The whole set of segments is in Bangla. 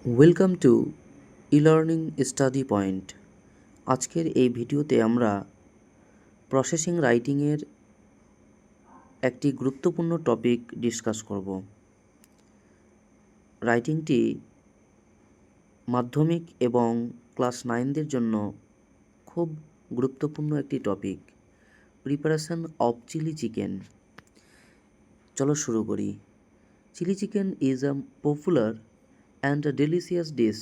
Welcome to e-learning study point. আজকের এই ভিডিওতে আমরা প্রসেসিং রাইটিংয়ের একটি গুরুত্বপূর্ণ টপিক ডিসকাস করব। রাইটিংটি মাধ্যমিক এবং ক্লাস 9দের জন্য খুব গুরুত্বপূর্ণ একটি topic, preparation of chilli chicken. চলো শুরু করি। Chilli chicken is a popular and delicious dish.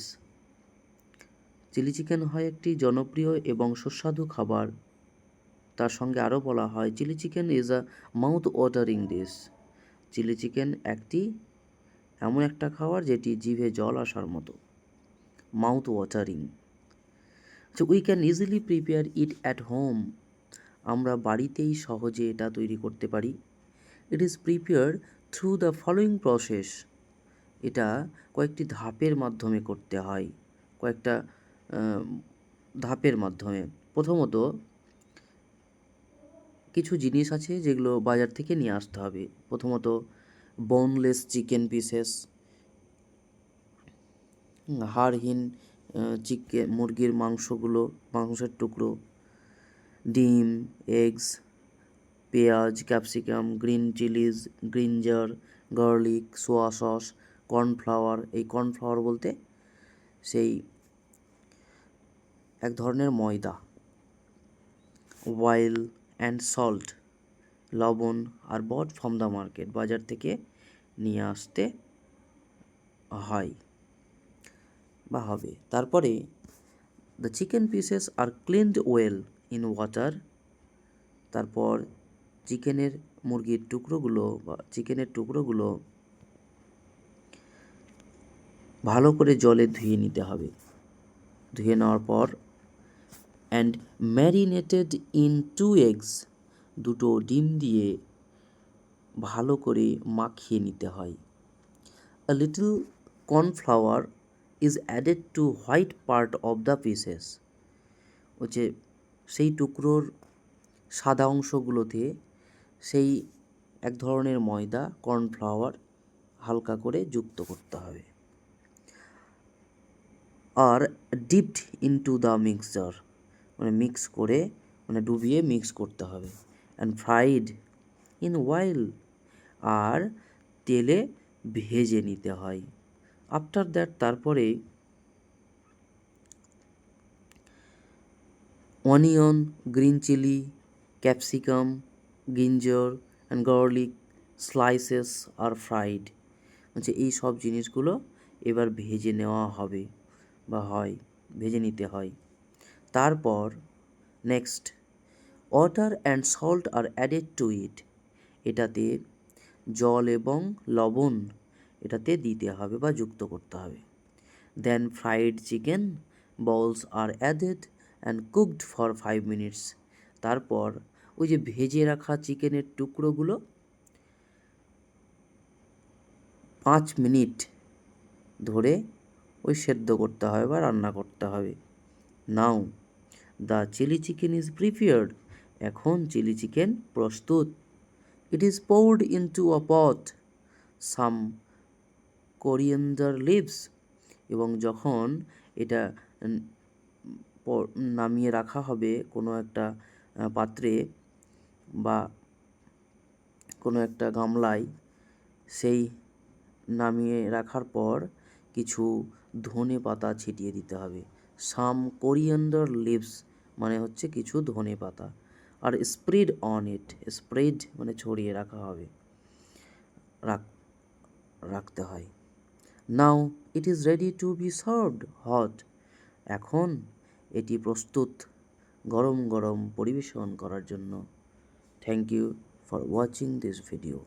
Chilli chicken হয় একটি জনপ্রিয় এবং সুস্বাদু খাবার। তার সঙ্গে আরও বলা হয় chilli chicken is a mouth watering dish. Chilli chicken এমন একটা খাবার যেটি জিভে জল আসার মতো, mouth watering. So we can easily prepare it at home. আমরা বাড়িতেই সহজে এটা তৈরি করতে পারি। It is prepared through the following process. এটা কয়েকটি ধাপের মাধ্যমে করতে হয়, কয়েকটা ধাপের মাধ্যমে। প্রথমত, কিছু জিনিস আছে যেগুলো বাজার থেকে নিয়ে আসতে হবে। প্রথমত, বোনলেস চিকেন পিসেস, হাড়হীন মুরগির মাংসের টুকরো, ডিম, এগস, পেঁয়াজ, capsicum, green chillies, ginger, garlic, soya sauce, cornflour. এই কর্নফ্লাওয়ার বলতে সেই এক ধরনের ময়দা। অয়েল অ্যান্ড সল্ট, লবণ are bought from the market, বাজার থেকে নিয়ে আসতে হয় বা হবে। তারপরে the chicken pieces are cleaned well in water. তারপর মুরগির টুকরোগুলো বা চিকেনের টুকরোগুলো ভালো করে জলে ধুয়ে নিতে হবে। ধুয়ে নেওয়ার পর অ্যান্ড ম্যারিনেটেড ইন 2 eggs, 2টো ডিম দিয়ে ভালো করে মাখিয়ে নিতে হয়। A little cornflour is added to white part of the pieces. হচ্ছে সেই টুকরোর সাদা অংশগুলোতে সেই এক ধরনের ময়দা, কর্নফ্লাওয়ার হালকা করে যুক্ত করতে হবে। Are dipped into the mixture, ডুবিয়ে মিক্স করতে হবে। অ্যান্ড ফ্রাইড ইন অয়েল, আর তেলে ভেজে নিতে হয়। আফটার দ্যাট, তারপরে onion, green chilli, capsicum, ginger and garlic slices are fried. এই সব জিনিসগুলো এবার ভেজে নেওয়া হবে বা ভেজে নিতে হয়। তারপর next, water and salt are added to it. এটাতে জল এবং লবণ এটাতে দিতে হবে বা যুক্ত করতে হবে। দেন fried chicken balls are added and cooked for 5 minutes। তারপর ওই যে ভেজে রাখা চিকেনের টুকরোগুলো 5 মিনিট ধরে সেদ্ধ করতে হবে বা রান্না করতে হবে। Now the chilli chicken is prepared. এখন চিলি চিকেন প্রস্তুত। It is poured into a pot, some coriander leaves। এবং যখন এটা নামিয়ে রাখা হবে কোনো একটা পাত্রে বা কোনো একটা গামলায়, সেই নামিয়ে রাখার পর কিছু ধনে পাতা ছিটিয়ে দিতে হবে। সাম কোরিয়ান্ডার লিভস হচ্ছে কিছু ধনে পাতা। আর স্প্রেড অন ইট, স্প্রেড ছড়িয়ে রাখতে হয়। Now it is ready to be served hot. এখন এটি প্রস্তুত গরম গরম পরিবেশন করার জন্য। Thank you for watching this video.